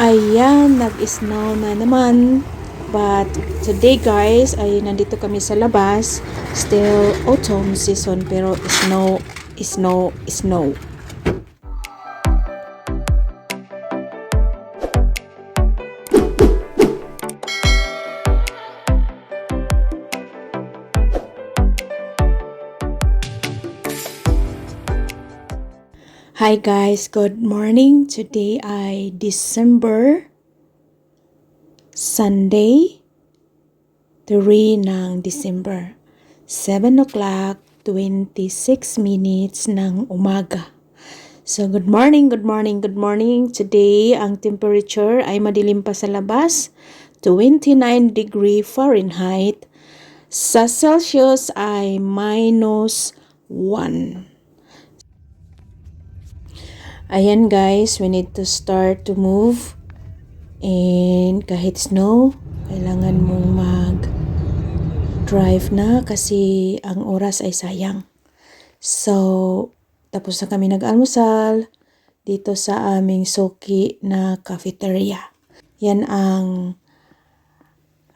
Ayan, nag-snow na naman. But today guys, ay nandito kami sa labas. Still autumn season pero snow, snow, snow. Hi guys, good morning. Today ay December Sunday 3 ng December 7 o'clock 26 minutes ng umaga. So good morning, good morning, good morning. Today ang temperature ay madilim pa sa labas, 29 degree Fahrenheit. Sa Celsius ay -1. Ayan guys, we need to start to move. And kahit snow, kailangan mong mag-drive na kasi ang oras ay sayang. So, tapos na kami nag-almusal dito sa aming Soki na cafeteria. Yan ang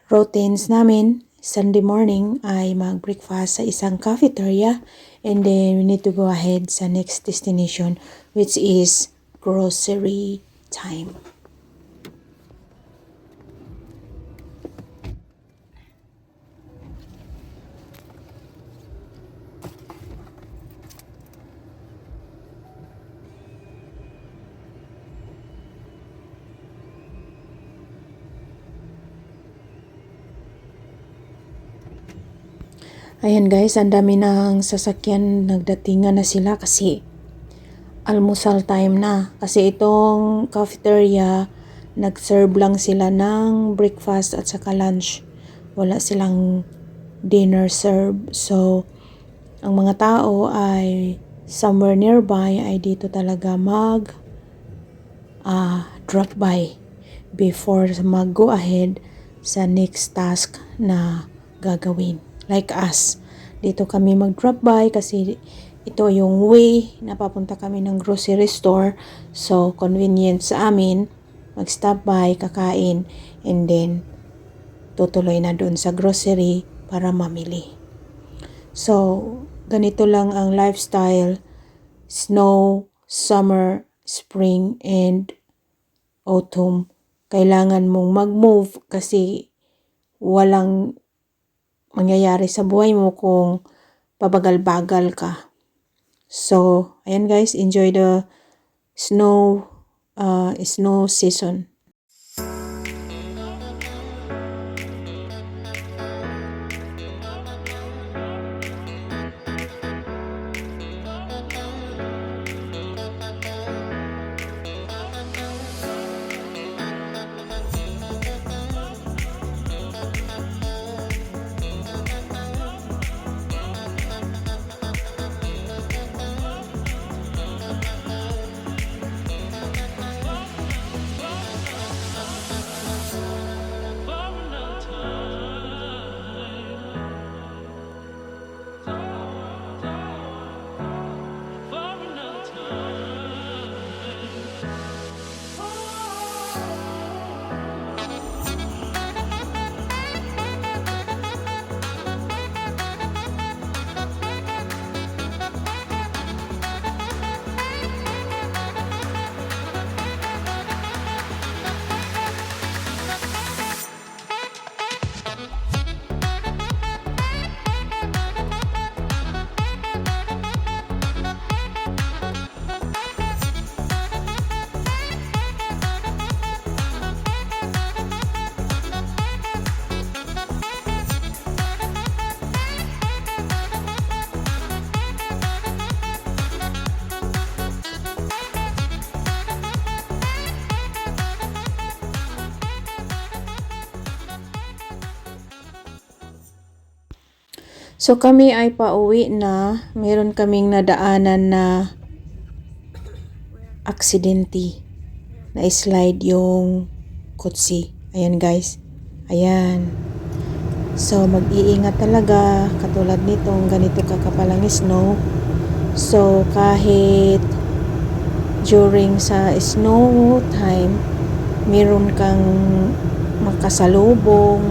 routines namin. Sunday morning ay mag-breakfast sa isang cafeteria and then we need to go ahead sa next destination which is grocery time. Ayan guys, ang dami ng sasakyan, nagdatingan na sila kasi almusal time na. Kasi itong cafeteria, nag-serve lang sila ng breakfast at saka lunch. Wala silang dinner serve. So, ang mga tao ay somewhere nearby ay dito talaga drop by before mag-go ahead sa next task na gagawin. Like us, dito kami mag-drop by kasi ito yung way na papunta kami ng grocery store. So, convenient sa amin, mag-stop by, kakain, and then tutuloy na dun sa grocery para mamili. So, ganito lang ang lifestyle, snow, summer, spring, and autumn. Kailangan mong mag-move kasi walang mangyayari sa buhay mo kung pabagal-bagal ka. So, ayan guys, enjoy the snow season. So kami ay pauwi na, meron kaming nadaanan na aksidente, na slide yung kotse. Ayan guys, ayan. So mag-iingat talaga, katulad nitong ganito kakapalang snow. So kahit during sa snow time, meron kang makasalubong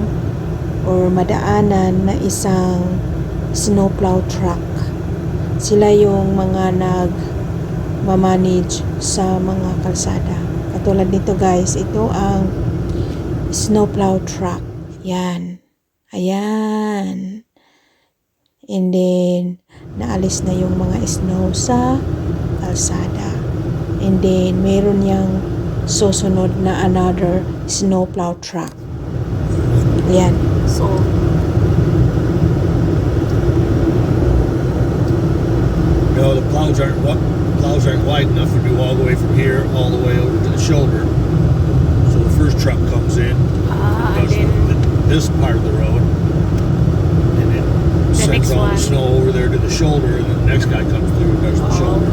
or madaanan na isang snowplow truck. Sila yung mga nag-manage sa mga kalsada. Katulad nito guys, ito ang snowplow truck. Yan. Ayan. And then, naalis na yung mga snow sa kalsada. And then, meron yang susunod na another snowplow truck. Ayan. So, no, the plows aren't wide enough to do all the way from here all the way over to the shoulder. So the first truck comes in, and does then this part of the road, and it the sends next all one. the snow over there to the shoulder, and then the next guy comes through and does the shoulder.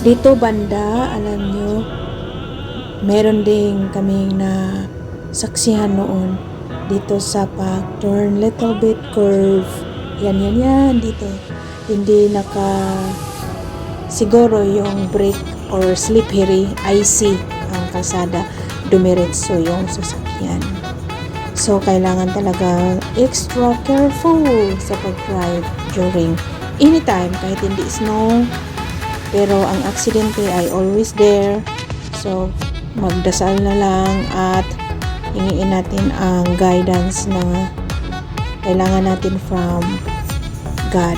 Dito banda, alam nyo, meron ding kaming na saksihan noon dito sa pag-turn little bit curve. Yan, dito. Hindi siguro yung brake or slippery, icy ang kalsada, dumiretso yung sasakyan. So, kailangan talaga extra careful sa pag-drive during anytime, kahit hindi snow. Pero ang aksidente ay always there. So, magdasal na lang at hingiin natin ang guidance na kailangan natin from God.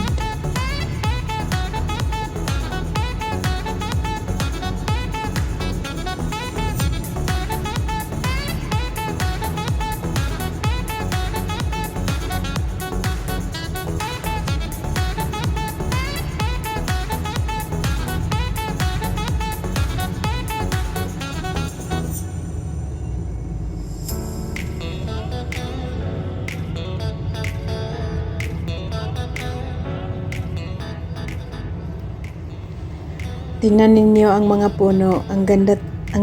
Tingnan ninyo ang mga puno. Ang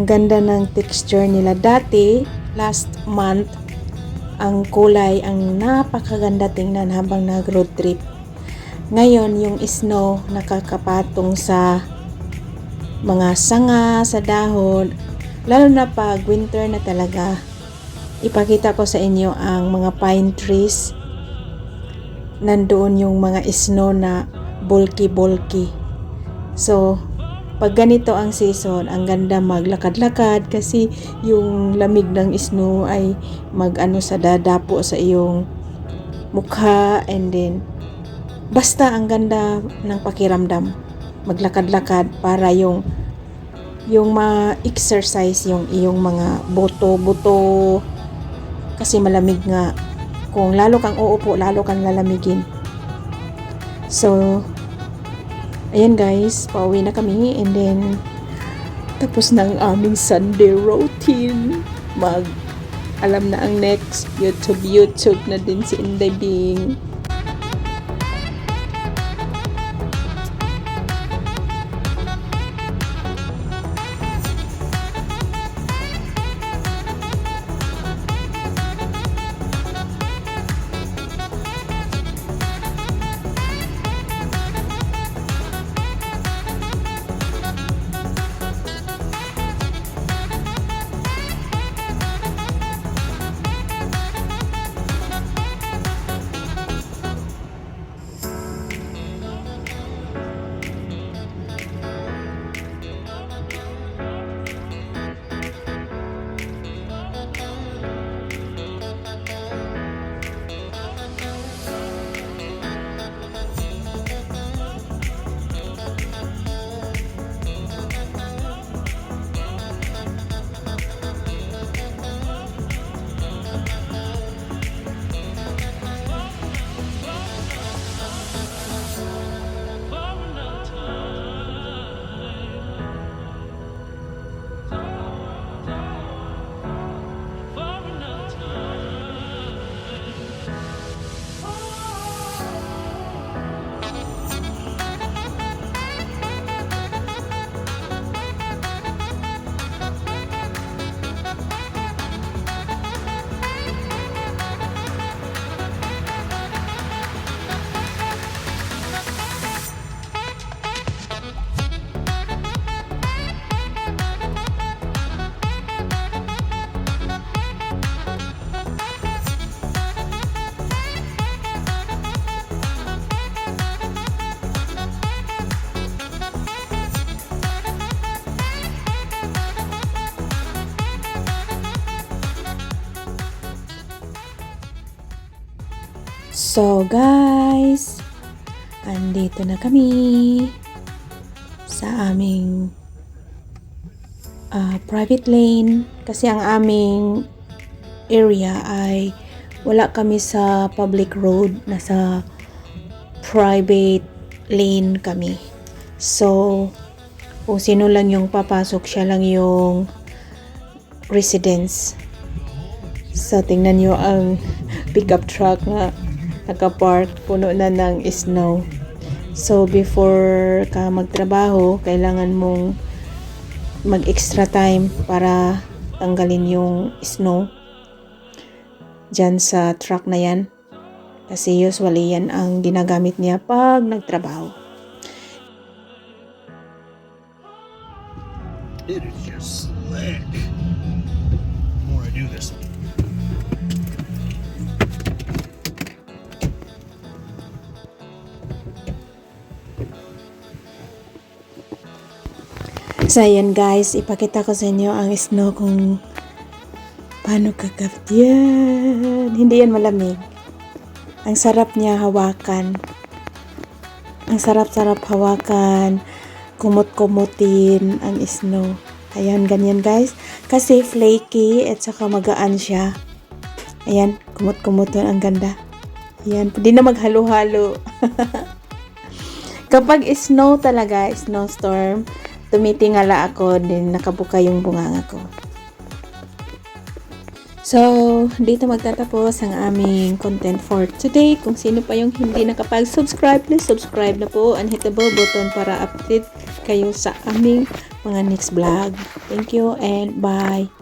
ganda ng texture nila. Dati, last month, ang kulay, ang napakaganda tingnan habang nag-road trip. Ngayon, yung snow nakakapatong sa mga sanga, sa dahon. Lalo na pag winter na talaga. Ipakita ko sa inyo ang mga pine trees. Nandoon yung mga snow na bulky. So, pag ganito ang season, ang ganda maglakad-lakad kasi yung lamig ng snow ay sa dadapo sa iyong mukha, and then basta ang ganda ng pakiramdam maglakad-lakad para yung ma-exercise yung iyong mga buto kasi malamig nga. Kung lalo kang uupo, lalo kang lalamigin. So, ayan guys, pauwi na kami, and then tapos na ang aming Sunday routine. Alam na ang next YouTube na din si Inday Bing. So guys, andito na kami sa aming private lane kasi ang aming area ay wala kami sa public road, nasa private lane kami. So kung sino lang yung papasok, siya lang yung residence. So tingnan nyo ang pickup truck na nakapark, puno na ng snow. So before ka magtrabaho, kailangan mong mag-extra time para tanggalin yung snow dyan sa truck na yan. Kasi usually yan ang ginagamit niya pag nagtrabaho. It is just slick. The more I do this. So ayan guys, ipakita ko sa inyo ang snow kung paano kakapit yan. Hindi yan malamig. Ang sarap niya hawakan. Ang sarap-sarap hawakan. Kumot-kumutin ang snow. Ayan, ganyan guys. Kasi flaky at saka magaan siya. Ayan, kumot-kumutin. Ang ganda. Ayan, pwede na maghalo-halo. Kapag snow talaga, snowstorm, tumitingala ako, din nakabuka yung bunganga ko. So, dito magtatapos ang aming content for today. Kung sino pa yung hindi nakapag-subscribe, please subscribe na po and hit the bell button para update kayo sa aming mga next vlog. Thank you and bye!